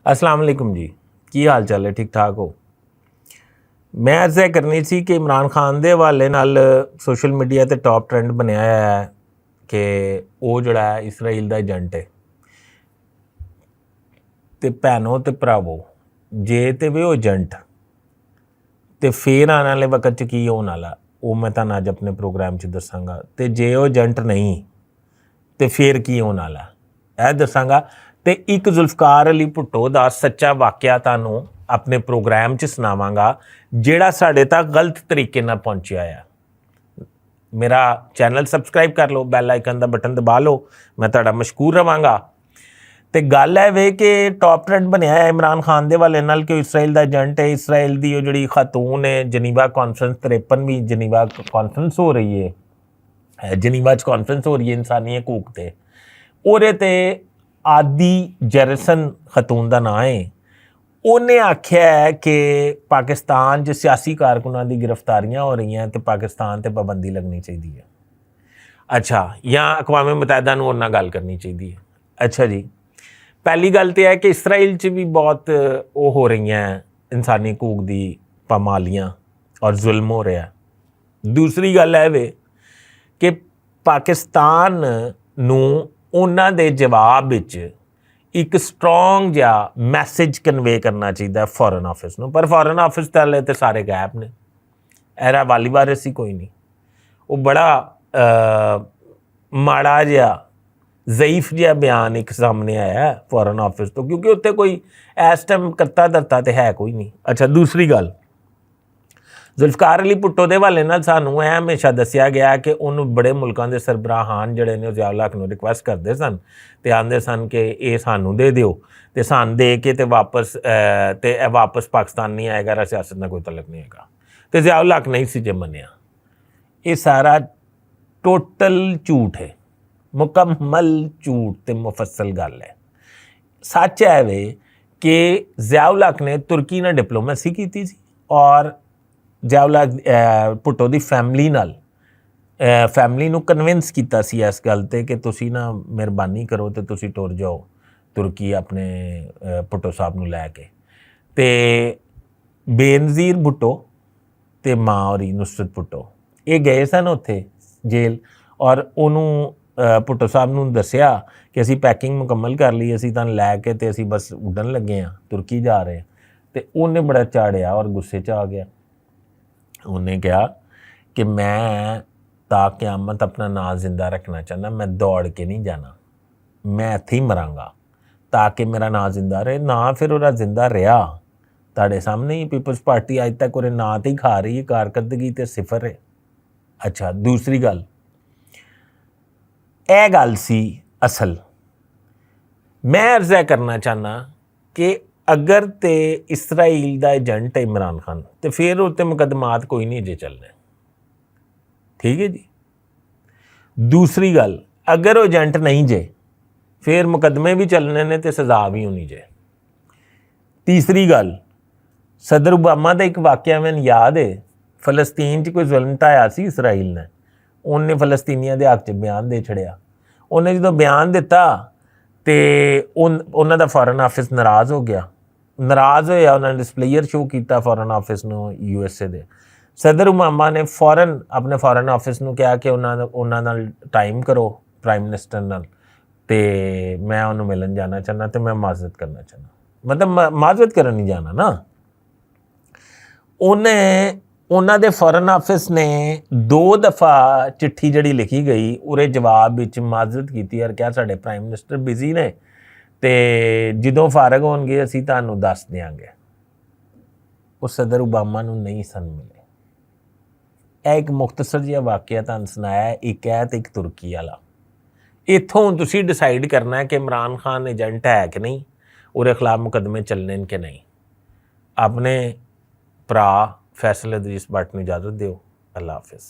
अस्सलाम वालेकुम जी, की हाल चाल है? ठीक ठाक हो? मैं अर्ज़ ਇਹ ਕਰਨੀ ਸੀ ਕਿ ਇਮਰਾਨ ਖਾਨ ਦੇ ਹਵਾਲੇ ਨਾਲ ਸੋਸ਼ਲ ਮੀਡੀਆ ਤੇ ਟੌਪ ਟ੍ਰੈਂਡ ਬਣਿਆ ਹੋਇਆ ਹੈ ਕਿ ਉਹ ਜਿਹੜਾ ਹੈ ਇਸਰਾਈਲ ਦਾ ਏਜੰਟ ਹੈ। ਤੇ ਭੈਣੋ ਤੇ ਭਰਾਵੋ, ਜੇ ਤੇ ਵੀ ਉਹ ਏਜੰਟ ਤੇ ਫਿਰ ਆਉਣ ਵਾਲੇ ਵਕਤ 'ਚ ਕੀ ਹੋਣ ਵਾਲਾ ਉਹ ਮੈਂ ਤੁਹਾਨੂੰ ਅੱਜ ਆਪਣੇ ਪ੍ਰੋਗਰਾਮ 'ਚ ਦੱਸਾਂਗਾ। ਤੇ ਜੇ ਉਹ ਏਜੰਟ ਨਹੀਂ ਤੇ ਫਿਰ ਕੀ ਹੋਣ ਵਾਲਾ ਇਹ ਦੱਸਾਂਗਾ। ਤੇ ਇੱਕ ਜ਼ੁਲਫਕਾਰ ਅਲੀ ਭੁੱਟੋ ਦਾ ਸੱਚਾ ਵਾਕਿਆ ਤੁਹਾਨੂੰ ਆਪਣੇ ਪ੍ਰੋਗਰਾਮ 'ਚ ਸੁਣਾਵਾਂਗਾ ਜਿਹੜਾ ਸਾਡੇ ਤੱਕ ਗਲਤ ਤਰੀਕੇ ਨਾਲ ਪਹੁੰਚਿਆ ਆ। ਮੇਰਾ ਚੈਨਲ ਸਬਸਕ੍ਰਾਈਬ ਕਰ ਲਓ, ਬੈਲ ਆਈਕਨ ਦਾ ਬਟਨ ਦਬਾ ਲਓ, ਮੈਂ ਤੁਹਾਡਾ ਮਸ਼ਕੂਰ ਰਵਾਂਗਾ। ਤੇ ਗੱਲ ਹੈ ਵੇ ਕਿ ਟੌਪ ਟ੍ਰੈਂਡ ਬਣਿਆ ਹੈ ਇਮਰਾਨ ਖਾਨ ਦੇ ਵਾਲੇ ਨਾਲ ਕਿ ਇਸਰਾਈਲ ਦਾ ਏਜੰਟ ਹੈ। ਇਸਰਾਈਲ ਦੀ ਉਹ ਜਿਹੜੀ ਖਾਤੂਨ ਹੈ, ਜਨੀਵਾ ਕਾਨਫਰੰਸ 53ਵੀਂ ਜਨੀਵਾ ਕਾਨਫਰੰਸ ਹੋ ਰਹੀ ਹੈ, ਜਨੀਵਾ 'ਚ ਕਾਨਫਰੰਸ ਹੋ ਰਹੀ ਹੈ ਇਨਸਾਨੀ ਹਕੂਕ ਤੇ। ਉਹਦੇ ਤੇ ਆਦੀ ਜੈਰਸਨ ਖਾਤੂਨ ਦਾ ਨਾਂ ਹੈ। ਉਹਨੇ ਆਖਿਆ ਹੈ ਕਿ ਪਾਕਿਸਤਾਨ 'ਚ ਸਿਆਸੀ ਕਾਰਕੁਨਾਂ ਦੀ ਗ੍ਰਿਫਤਾਰੀਆਂ ਹੋ ਰਹੀਆਂ ਤੇ ਪਾਕਿਸਤਾਨ 'ਤੇ ਪਾਬੰਦੀ ਲੱਗਣੀ ਚਾਹੀਦੀ ਹੈ। ਅੱਛਾ, ਜਾਂ ਅਕਵਾਮ ਮੁਤਹਿਦਾ ਨੂੰ ਉਹਨਾਂ ਨਾਲ ਗੱਲ ਕਰਨੀ ਚਾਹੀਦੀ ਹੈ। ਅੱਛਾ ਜੀ, ਪਹਿਲੀ ਗੱਲ ਤਾਂ ਹੈ ਕਿ ਇਸਰਾਈਲ 'ਚ ਵੀ ਬਹੁਤ ਉਹ ਹੋ ਰਹੀਆਂ ਇਨਸਾਨੀ ਹਕੂਕ ਦੀ ਪਾਮਾਲੀਆਂ ਔਰ ਜ਼ੁਲਮ ਹੋ ਰਿਹਾ। ਦੂਸਰੀ ਗੱਲ ਇਹ ਵੇ ਕਿ ਪਾਕਿਸਤਾਨ ਨੂੰ ਉਹਨਾਂ ਦੇ ਜਵਾਬ ਵਿੱਚ ਇੱਕ ਸਟਰੋਂਗ ਜਿਹਾ ਮੈਸੇਜ ਕਨਵੇ ਕਰਨਾ ਚਾਹੀਦਾ ਫੋਰਨ ਆਫਿਸ ਨੂੰ, ਪਰ ਫੋਰਨ ਆਫਿਸ ਤਾਲੇ ਤੇ ਸਾਰੇ ਗੈਪ ਨੇ। ਇਹਦਾ ਵਾਲੀ ਵਾਰਿਸ ਹੀ ਕੋਈ ਨਹੀਂ। ਉਹ ਬੜਾ ਮਾੜਾ ਜਿਹਾ ਜ਼ਈਫ ਜਿਹਾ ਬਿਆਨ ਇੱਕ ਸਾਹਮਣੇ ਆਇਆ ਫੋਰਨ ਆਫਿਸ ਤੋਂ, ਕਿਉਂਕਿ ਉੱਥੇ ਕੋਈ ਇਸ ਟਾਈਮ ਕਰਤਾ ਧਰਤਾ ਤੇ ਹੈ ਕੋਈ ਨਹੀਂ। ਅੱਛਾ, ਦੂਸਰੀ ਗੱਲ, ਜ਼ੁਲਫਕਾਰ ਅਲੀ ਭੁੱਟੋ ਦੇ ਹਵਾਲੇ ਨਾਲ ਸਾਨੂੰ ਇਹ ਹਮੇਸ਼ਾ ਦੱਸਿਆ ਗਿਆ ਕਿ ਉਹਨੂੰ ਬੜੇ ਮੁਲਕਾਂ ਦੇ ਸਰਬਰਾਹਾਨ ਜਿਹੜੇ ਨੇ ਉਹ ਜ਼ਿਆਉਲ ਹਕ ਨੂੰ ਰਿਕੁਐਸਟ ਕਰਦੇ ਸਨ ਤੇ ਆਂਦੇ ਸਨ ਕਿ ਇਹ ਸਾਨੂੰ ਦੇ ਦਿਓ ਤੇ ਸਾਨੂੰ ਦੇ ਕੇ ਤੇ ਵਾਪਸ ਤੇ ਇਹ ਵਾਪਸ ਪਾਕਿਸਤਾਨ ਨਹੀਂ ਆਏਗਾ, ਰਾ ਸਿਆਸਤ ਨਾਲ ਕੋਈ ਤਲਕ ਨਹੀਂ ਹੈਗਾ। ਤੇ ਜ਼ਿਆਉਲ ਹਕ ਨਹੀਂ ਸੀ ਜੇ ਮੰਨਿਆ। ਇਹ ਸਾਰਾ ਟੋਟਲ ਝੂਠ ਹੈ, ਮੁਕੰਮਲ ਝੂਠ ਤੇ ਮੁਫੱਸਲ ਗੱਲ ਹੈ। ਸੱਚ ਹੈ ਵੇ ਕਿ ਜ਼ਿਆਉਲ ਹਕ ਨੇ ਤੁਰਕੀ ਨਾਲ ਡਿਪਲੋਮੇਸੀ ਕੀਤੀ ਸੀ ਔਰ ਜ਼ਿਆਉਲ ਭੁੱਟੋ ਦੀ ਫੈਮਿਲੀ ਨੂੰ ਕਨਵਿੰਸ ਕੀਤਾ ਸੀ ਇਸ ਗੱਲ 'ਤੇ ਕਿ ਤੁਸੀਂ ਨਾ ਮਿਹਰਬਾਨੀ ਕਰੋ ਤੇ ਤੁਸੀਂ ਟੁਰ ਜਾਓ ਤੁਰਕੀ ਆਪਣੇ ਭੁੱਟੋ ਸਾਹਿਬ ਨੂੰ ਲੈ ਕੇ। ਤੇ ਬੇਨਜ਼ੀਰ ਭੁੱਟੋ ਤੇ ਮਾਂ ਔਰੀ ਨੁਸਰਤ ਭੁੱਟੋ ਇਹ ਗਏ ਸਨ ਉੱਥੇ ਜੇਲ੍ਹ ਔਰ ਉਹਨੂੰ ਭੁੱਟੋ ਸਾਹਿਬ ਨੂੰ ਦੱਸਿਆ ਕਿ ਅਸੀਂ ਪੈਕਿੰਗ ਮੁਕੰਮਲ ਕਰ ਲਈ, ਅਸੀਂ ਤੁਹਾਨੂੰ ਲੈ ਕੇ ਤੇ ਅਸੀਂ ਬਸ ਉੱਡਣ ਲੱਗੇ ਹਾਂ, ਤੁਰਕੀ ਜਾ ਰਹੇ। ਤੇ ਉਹਨੇ ਬੜਾ ਝਾੜਿਆ ਔਰ ਗੁੱਸੇ 'ਚ ਆ ਗਿਆ। ਉਹਨੇ ਕਿਹਾ ਕਿ ਮੈਂ ਤਾਂ ਕਿਆਮਤ ਆਪਣਾ ਨਾਂ ਜ਼ਿੰਦਾ ਰੱਖਣਾ ਚਾਹੁੰਦਾ, ਮੈਂ ਦੌੜ ਕੇ ਨਹੀਂ ਜਾਣਾ, ਮੈਂ ਇੱਥੇ ਹੀ ਮਰਾਂਗਾ ਤਾਂ ਕਿ ਮੇਰਾ ਨਾਂ ਜ਼ਿੰਦਾ ਰਹੇ। ਨਾ ਫਿਰ ਉਹਦਾ ਜ਼ਿੰਦਾ ਰਿਹਾ ਤੁਹਾਡੇ ਸਾਹਮਣੇ ਹੀ। ਪੀਪਲਸ ਪਾਰਟੀ ਅੱਜ ਤੱਕ ਉਹਦੇ ਨਾਂ 'ਤੇ ਹੀ ਖਾ ਰਹੀ ਹੈ, ਕਾਰਕਰਦਗੀ ਤੇ ਸਿਫਰ ਹੈ। ਅੱਛਾ, ਦੂਸਰੀ ਗੱਲ, ਇਹ ਗੱਲ ਸੀ ਅਸਲ। ਮੈਂ ਅਰਜ਼ ਕਰਨਾ ਚਾਹੁੰਦਾ ਕਿ ਅਗਰ ਤੇ ਇਸਰਾਈਲ ਦਾ ਏਜੰਟ ਹੈ ਇਮਰਾਨ ਖਾਨ ਤੇ ਫਿਰ ਉੱਤੇ ਮੁਕੱਦਮਾਤ ਕੋਈ ਨਹੀਂ ਜੇ ਚੱਲਣੇ, ਠੀਕ ਹੈ ਜੀ। ਦੂਸਰੀ ਗੱਲ, ਅਗਰ ਉਹ ਏਜੰਟ ਨਹੀਂ ਜੇ ਫਿਰ ਮੁਕੱਦਮੇ ਵੀ ਚੱਲਣੇ ਨੇ ਤੇ ਸਜ਼ਾ ਵੀ ਹੋਣੀ ਜੇ। ਤੀਸਰੀ ਗੱਲ, ਸਦਰ ਓਬਾਮਾ ਦਾ ਇੱਕ ਵਾਕਿਆ ਮੈਨੂੰ ਯਾਦ ਹੈ, ਫਲਸਤੀਨ 'ਚ ਕੋਈ ਜ਼ੁਲਮ ਢਾਇਆ ਸੀ ਇਸਰਾਈਲ ਨੇ, ਉਹਨੇ ਫਲਸਤੀਨੀਆਂ ਦੇ ਹੱਕ 'ਚ ਬਿਆਨ ਦੇ ਛੜਿਆ। ਉਹਨੇ ਜਦੋਂ ਬਿਆਨ ਦਿੱਤਾ ਤੇ ਉਹਨਾਂ ਦਾ ਫੋਰਨ ਆਫਿਸ ਨਾਰਾਜ਼ ਹੋ ਗਿਆ। ਨਾਰਾਜ਼ ਹੋਇਆ, ਉਹਨਾਂ ਨੇ ਡਿਸਪਲੇਅਰ ਸ਼ੋਅ ਕੀਤਾ ਫੋਰਨ ਆਫਿਸ ਨੂੰ USA ਦੇ। ਸਦਰ ਓਬਾਮਾ ਨੇ ਆਪਣੇ ਫੋਰਨ ਆਫਿਸ ਨੂੰ ਕਿਹਾ ਕਿ ਉਹਨਾਂ ਨਾਲ ਟਾਈਮ ਕਰੋ ਪ੍ਰਾਈਮ ਮਿਨਿਸਟਰ ਨਾਲ, ਤੇ ਮੈਂ ਉਹਨੂੰ ਮਿਲਣ ਜਾਣਾ ਚਾਹੁੰਦਾ ਤੇ ਮੈਂ ਮਾਜ਼ਰਤ ਕਰਨਾ ਚਾਹੁੰਦਾ। ਮਤਲਬ ਮਾਜ਼ਰਤ ਕਰਨ ਨਹੀਂ ਜਾਣਾ ਨਾ। ਉਹਨਾਂ ਦੇ ਫੋਰਨ ਆਫਿਸ ਨੇ 2 ਦਫਾ ਚਿੱਠੀ ਜਿਹੜੀ ਲਿਖੀ ਗਈ ਉਹਦੇ ਜਵਾਬ ਵਿੱਚ ਮਾਜ਼ਰਤ ਕੀਤੀ ਯਾਰ ਕਿਹਾ ਸਾਡੇ ਪ੍ਰਾਈਮ ਮਿਨਿਸਟਰ ਬਿਜ਼ੀ ਨੇ ਤੇ ਜਦੋਂ ਫਾਰਗ ਹੋਣਗੇ ਅਸੀਂ ਤੁਹਾਨੂੰ ਦੱਸ ਦਿਆਂਗੇ। ਉਹ ਸਦਰ ਓਬਾਮਾ ਨੂੰ ਨਹੀਂ ਸਨ ਮਿਲੇ। ਇਹ ਇੱਕ ਮੁਖਤਸਰ ਜਿਹਾ ਵਾਕਿਆ ਤੁਹਾਨੂੰ ਸੁਣਾਇਆ, ਇੱਕ ਹੈ ਤੇ ਇੱਕ ਤੁਰਕੀ ਵਾਲਾ। ਇੱਥੋਂ ਹੁਣ ਤੁਸੀਂ ਡਿਸਾਈਡ ਕਰਨਾ ਕਿ ਇਮਰਾਨ ਖਾਨ ਏਜੰਟ ਹੈ ਕਿ ਨਹੀਂ, ਉਹਦੇ ਖਿਲਾਫ ਮੁਕੱਦਮੇ ਚੱਲਣੇ ਕਿ ਨਹੀਂ। ਆਪਣੇ ਭਰਾ ਫੈਸਲ ਅਦਰੀਸ ਬੱਟ ਨੂੰ ਇਜਾਜ਼ਤ ਦਿਓ। ਅੱਲਾ ਹਾਫਿਜ਼।